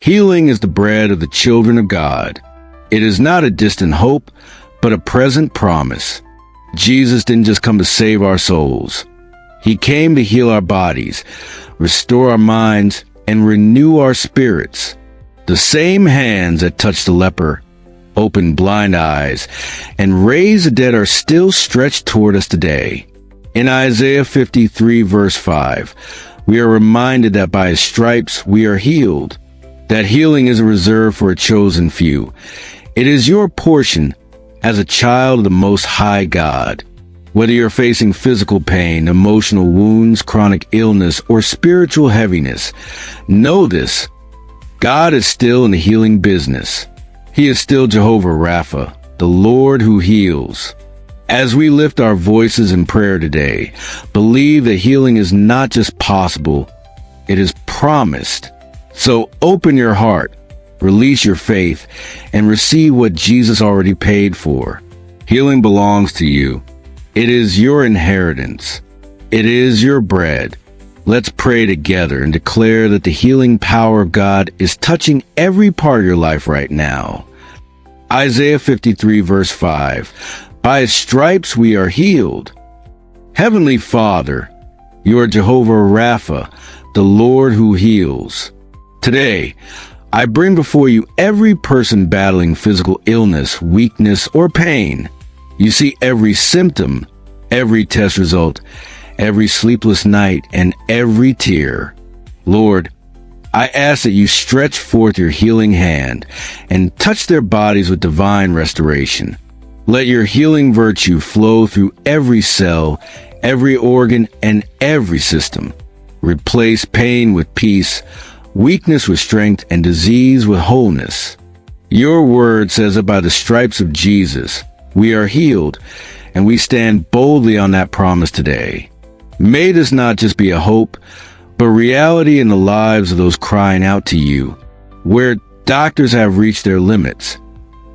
Healing is the bread of the children of God. It is not a distant hope, but a present promise. Jesus didn't just come to save our souls. He came to heal our bodies, restore our minds, and renew our spirits. The same hands that touched the leper, opened blind eyes, and raised the dead are still stretched toward us today. In Isaiah 53 verse 5, we are reminded that by his stripes we are healed. That healing is reserved for a chosen few. It is your portion as a child of the Most High God. Whether you're facing physical pain, emotional wounds, chronic illness, or spiritual heaviness, know this: God is still in the healing business. He is still Jehovah Rapha, the Lord who heals. As we lift our voices in prayer today, believe that healing is not just possible, it is promised. So open your heart, release your faith, and receive what Jesus already paid for. Healing belongs to you. It is your inheritance. It is your bread. Let's pray together and declare that the healing power of God is touching every part of your life right now. Isaiah 53 verse 5. By his stripes we are healed. Heavenly Father, you are Jehovah Rapha, the Lord who heals. Today, I bring before you every person battling physical illness, weakness, or pain. You see every symptom, every test result, every sleepless night, and every tear. Lord, I ask that you stretch forth your healing hand and touch their bodies with divine restoration. Let your healing virtue flow through every cell, every organ, and every system. Replace pain with peace, weakness with strength, and disease with wholeness. Your word says that by the stripes of Jesus, we are healed, and we stand boldly on that promise today. May this not just be a hope, but reality in the lives of those crying out to you. Where doctors have reached their limits,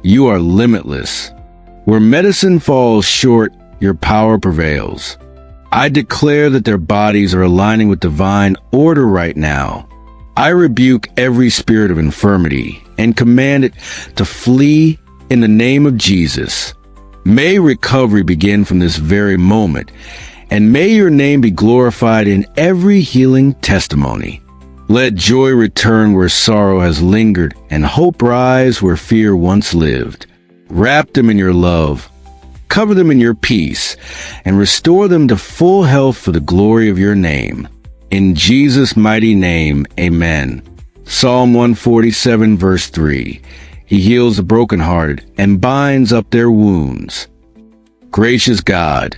you are limitless. Where medicine falls short, your power prevails. I declare that their bodies are aligning with divine order right now. I rebuke every spirit of infirmity and command it to flee in the name of Jesus. May recovery begin from this very moment, and may your name be glorified in every healing testimony. Let joy return where sorrow has lingered, and hope rise where fear once lived. Wrap them in your love, cover them in your peace, and restore them to full health for the glory of your name. In Jesus' mighty name, amen. Psalm 147 verse 3. He heals the brokenhearted and binds up their wounds. Gracious God,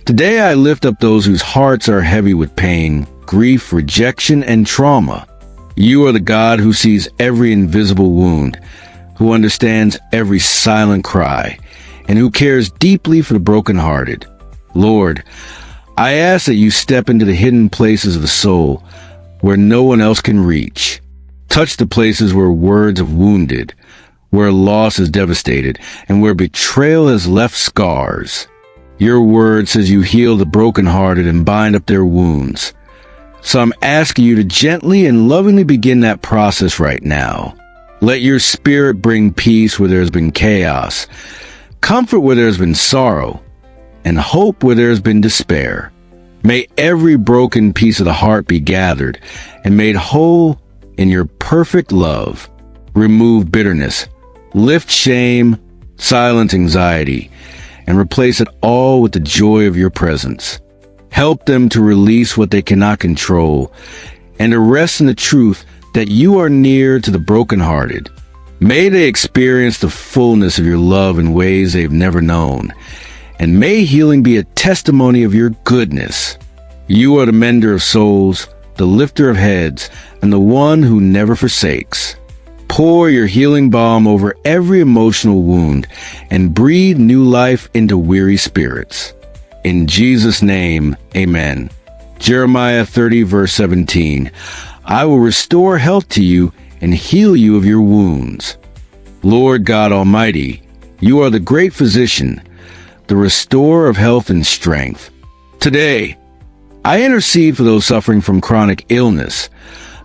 today I lift up those whose hearts are heavy with pain, grief, rejection, and trauma. You are the God who sees every invisible wound, who understands every silent cry, and who cares deeply for the brokenhearted. Lord, I ask that you step into the hidden places of the soul where no one else can reach. Touch the places where words have wounded, where loss has devastated, and where betrayal has left scars. Your word says you heal the brokenhearted and bind up their wounds. So I'm asking you to gently and lovingly begin that process right now. Let your spirit bring peace where there's been chaos, comfort where there's been sorrow, and hope where there has been despair. May every broken piece of the heart be gathered and made whole in your perfect love. Remove bitterness, lift shame, silence anxiety, and replace it all with the joy of your presence. Help them to release what they cannot control and to rest in the truth that you are near to the brokenhearted. May they experience the fullness of your love in ways they've never known. And may healing be a testimony of your goodness. You are the mender of souls, the lifter of heads, and the one who never forsakes. Pour your healing balm over every emotional wound and breathe new life into weary spirits. In Jesus' name, amen. Jeremiah 30 verse 17. I will restore health to you and heal you of your wounds. Lord God Almighty, you are the great physician, the restorer of health and strength. Today, I intercede for those suffering from chronic illness,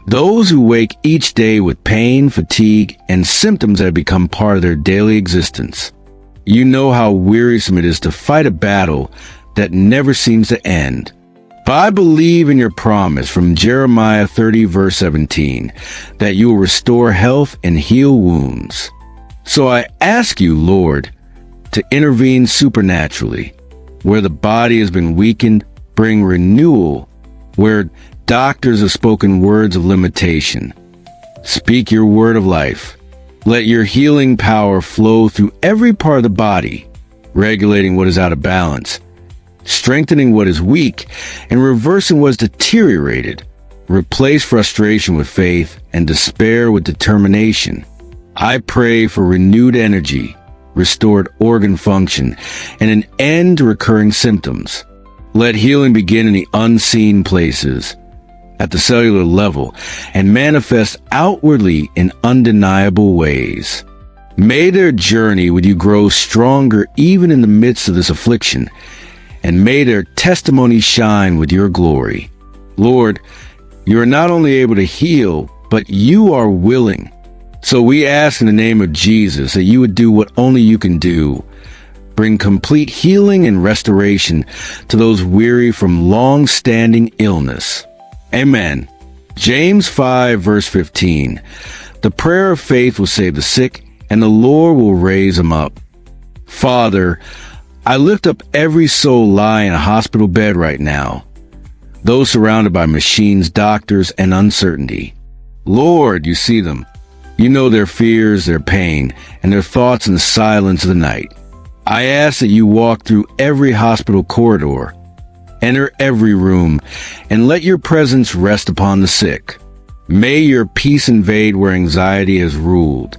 Those who wake each day with pain, fatigue, and symptoms that have become part of their daily existence. You know how wearisome it is to fight a battle that never seems to end. But I believe in your promise from Jeremiah 30 verse 17 that you will restore health and heal wounds. So I ask you, Lord, to intervene supernaturally. Where the body has been weakened, bring renewal. Where doctors have spoken words of limitation, speak your word of life. Let your healing power flow through every part of the body, regulating what is out of balance, strengthening what is weak, and reversing what is deteriorated. Replace frustration with faith and despair with determination. I pray for renewed energy, restored organ function, and an end to recurring symptoms. Let healing begin in the unseen places, at the cellular level, and manifest outwardly in undeniable ways. May their journey with you grow stronger even in the midst of this affliction, and may their testimony shine with your glory. Lord, you are not only able to heal, but you are willing. So we ask in the name of Jesus that you would do what only you can do. Bring complete healing and restoration to those weary from long-standing illness. Amen. James 5 verse 15. The prayer of faith will save the sick, and the Lord will raise them up. Father, I lift up every soul lying in a hospital bed right now, those surrounded by machines, doctors, and uncertainty. Lord, you see them. You know their fears, their pain, and their thoughts in the silence of the night. I ask that you walk through every hospital corridor, enter every room, and let your presence rest upon the sick. May your peace invade where anxiety has ruled.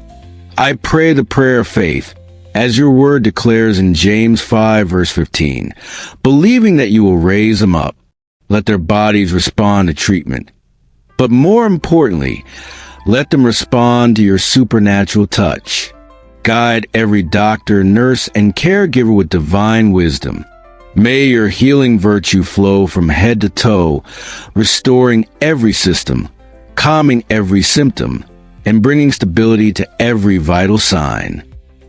I pray the prayer of faith, as your word declares in James 5 verse 15, believing that you will raise them up. Let their bodies respond to treatment. But more importantly, let them respond to your supernatural touch. Guide every doctor, nurse, and caregiver with divine wisdom. May your healing virtue flow from head to toe, restoring every system, calming every symptom, and bringing stability to every vital sign.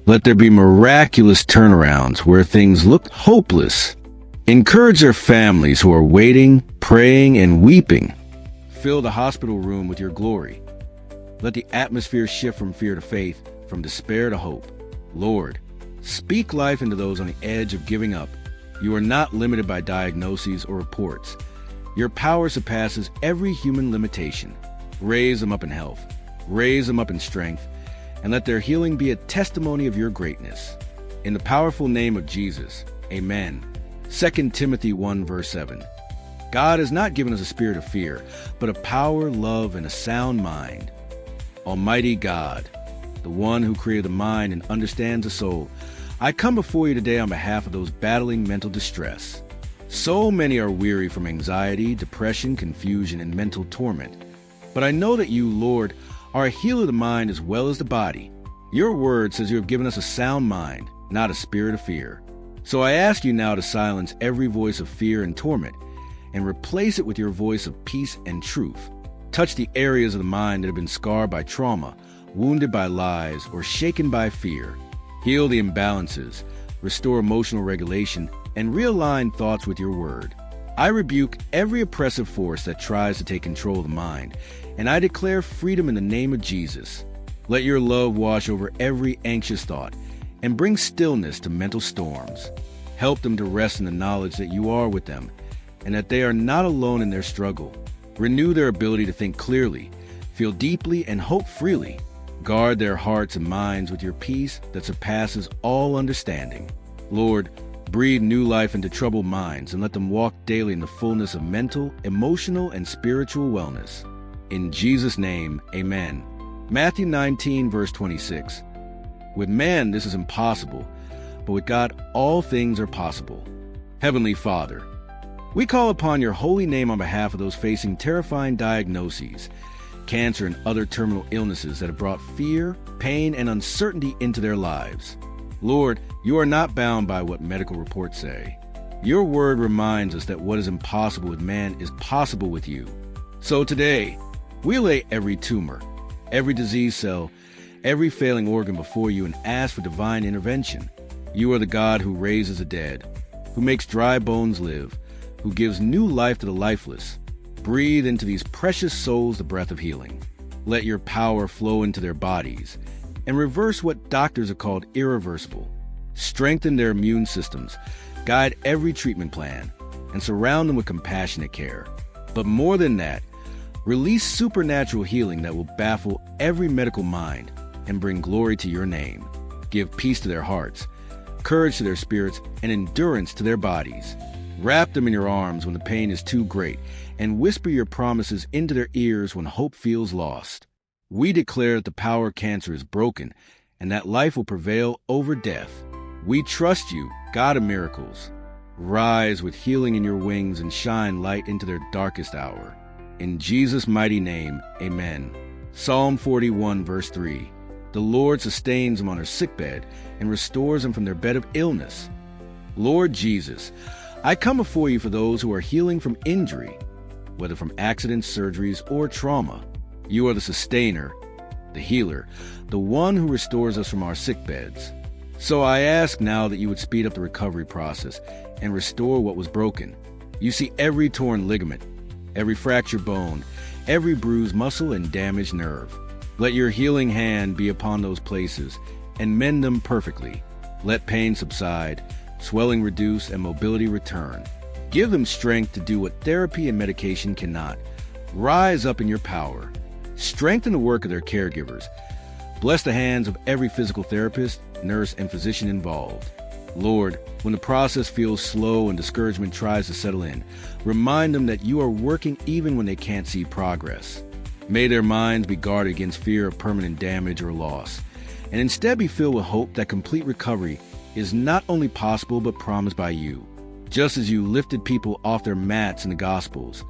Let there be miraculous turnarounds where things look hopeless. Encourage their families who are waiting, praying, and weeping. Fill the hospital room with your glory. Let the atmosphere shift from fear to faith, from despair to hope. Lord, speak life into those on the edge of giving up. You are not limited by diagnoses or reports. Your power surpasses every human limitation. Raise them up in health. Raise them up in strength. And let their healing be a testimony of your greatness. In the powerful name of Jesus, amen. 2 Timothy 1 verse 7. God has not given us a spirit of fear, but of power, love, and a sound mind. Almighty God, the one who created the mind and understands the soul, I come before you today on behalf of those battling mental distress. So many are weary from anxiety, depression, confusion, and mental torment. But I know that you, Lord, are a healer of the mind as well as the body. Your word says you have given us a sound mind, not a spirit of fear. So I ask you now to silence every voice of fear and torment, and replace it with your voice of peace and truth. Touch the areas of the mind that have been scarred by trauma, wounded by lies, or shaken by fear. Heal the imbalances, restore emotional regulation, and realign thoughts with your word. I rebuke every oppressive force that tries to take control of the mind, and I declare freedom in the name of Jesus. Let your love wash over every anxious thought, and bring stillness to mental storms. Help them to rest in the knowledge that you are with them, and that they are not alone in their struggle. Renew their ability to think clearly, feel deeply, and hope freely. Guard their hearts and minds with your peace that surpasses all understanding. Lord, breathe new life into troubled minds and let them walk daily in the fullness of mental, emotional, and spiritual wellness. In Jesus' name, amen. Matthew 19, verse 26. With man, this is impossible, but with God, all things are possible. Heavenly Father, we call upon your holy name on behalf of those facing terrifying diagnoses, cancer, and other terminal illnesses that have brought fear, pain, and uncertainty into their lives. Lord, you are not bound by what medical reports say. Your word reminds us that what is impossible with man is possible with you. So today, We lay every tumor, every disease cell, every failing organ before you and ask for divine intervention. You are the God who raises the dead, who makes dry bones live, who gives new life to the lifeless. Breathe into these precious souls the breath of healing. Let your power flow into their bodies and reverse what doctors have called irreversible. Strengthen their immune systems, guide every treatment plan, and surround them with compassionate care. But more than that, release supernatural healing that will baffle every medical mind and bring glory to your name. Give peace to their hearts, courage to their spirits, and endurance to their bodies. Wrap them in your arms when the pain is too great, and whisper your promises into their ears when hope feels lost. We declare that the power of cancer is broken and that life will prevail over death. We trust you, God of miracles. Rise with healing in your wings and shine light into their darkest hour. In Jesus' mighty name, amen. Psalm 41, verse 3. The Lord sustains them on their sickbed and restores them from their bed of illness. Lord Jesus, I come before you for those who are healing from injury, whether from accidents, surgeries, or trauma. You are the sustainer, the healer, the one who restores us from our sick beds. So I ask now that you would speed up the recovery process and restore what was broken. You see every torn ligament, every fractured bone, every bruised muscle and damaged nerve. Let your healing hand be upon those places and mend them perfectly. Let pain subside, swelling reduce, and mobility return. Give them strength to do what therapy and medication cannot. Rise up in your power. Strengthen the work of their caregivers. Bless the hands of every physical therapist, nurse, and physician involved. Lord, when the process feels slow and discouragement tries to settle in, remind them that you are working even when they can't see progress. May their minds be guarded against fear of permanent damage or loss, and instead be filled with hope that complete recovery is not only possible but promised by you. Just as you lifted people off their mats in the Gospels,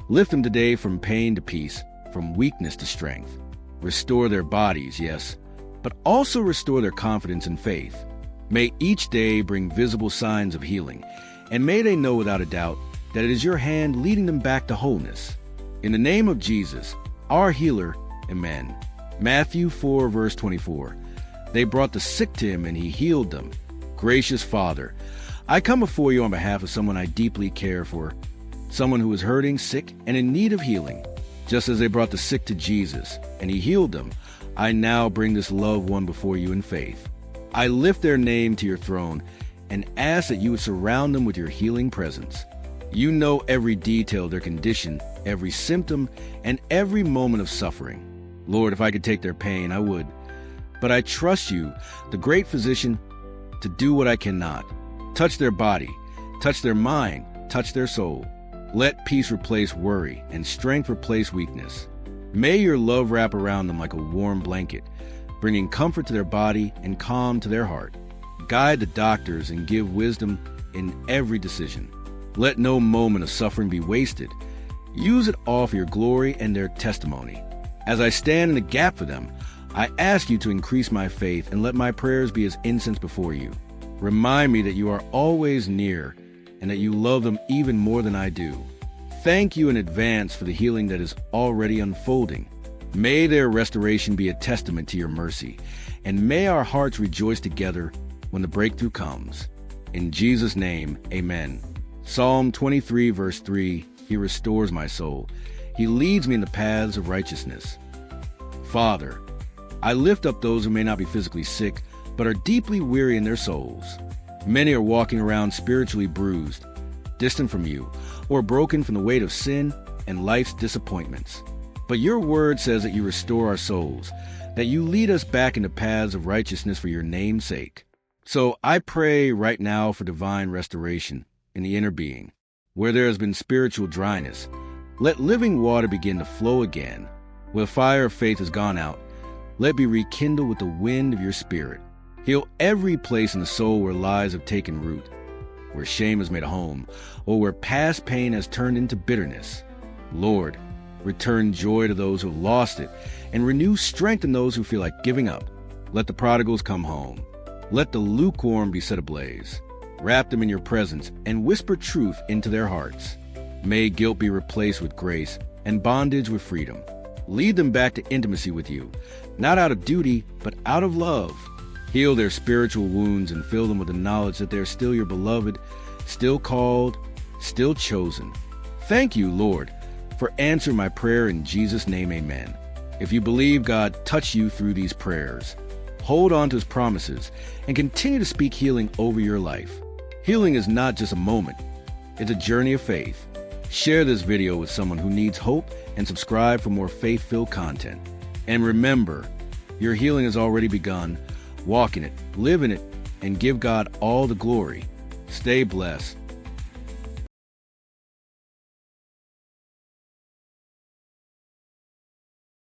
lift them today from pain to peace, from weakness to strength. Restore their bodies, yes, but also restore their confidence and faith. May each day bring visible signs of healing, and may they know without a doubt that it is your hand leading them back to wholeness. In the name of Jesus, our healer, amen. Matthew 4, verse 24. They brought the sick to him, and he healed them. Gracious Father, I come before you on behalf of someone I deeply care for, someone who is hurting, sick, and in need of healing. Just as they brought the sick to Jesus, and he healed them, I now bring this loved one before you in faith. I lift their name to your throne and ask that you would surround them with your healing presence. You know every detail of their condition, every symptom, and every moment of suffering. Lord, if I could take their pain, I would. But I trust you, the great physician, to do what I cannot. Touch their body, touch their mind, touch their soul. Let peace replace worry and strength replace weakness. May your love wrap around them like a warm blanket, bringing comfort to their body and calm to their heart. Guide the doctors and give wisdom in every decision. Let no moment of suffering be wasted. Use it all for your glory and their testimony. As I stand in the gap for them, I ask you to increase my faith and let my prayers be as incense before you. Remind me that you are always near and that you love them even more than I do. Thank you in advance for the healing that is already unfolding. May their restoration be a testament to your mercy, and may our hearts rejoice together when the breakthrough comes. In Jesus' name, amen. Psalm 23, verse 3, He restores my soul. He leads me in the paths of righteousness. Father, I lift up those who may not be physically sick, but are deeply weary in their souls. Many are walking around spiritually bruised, distant from you, or broken from the weight of sin and life's disappointments. But your word says that you restore our souls, that you lead us back into paths of righteousness for your name's sake. So I pray right now for divine restoration in the inner being. Where there has been spiritual dryness, let living water begin to flow again. Where the fire of faith has gone out, let it be rekindled with the wind of your spirit. Heal every place in the soul where lies have taken root, where shame has made a home, or where past pain has turned into bitterness. Lord, return joy to those who have lost it, and renew strength in those who feel like giving up. Let the prodigals come home. Let the lukewarm be set ablaze. Wrap them in your presence and whisper truth into their hearts. May guilt be replaced with grace and bondage with freedom. Lead them back to intimacy with you, not out of duty, but out of love. Heal their spiritual wounds and fill them with the knowledge that they're still your beloved, still called, still chosen. Thank you, Lord, for answering my prayer in Jesus' name, amen. If you believe God touched you through these prayers, hold on to his promises and continue to speak healing over your life. Healing is not just a moment, it's a journey of faith. Share this video with someone who needs hope and subscribe for more faith-filled content. And remember, your healing has already begun. Walk in it, live in it, and give God all the glory. Stay blessed.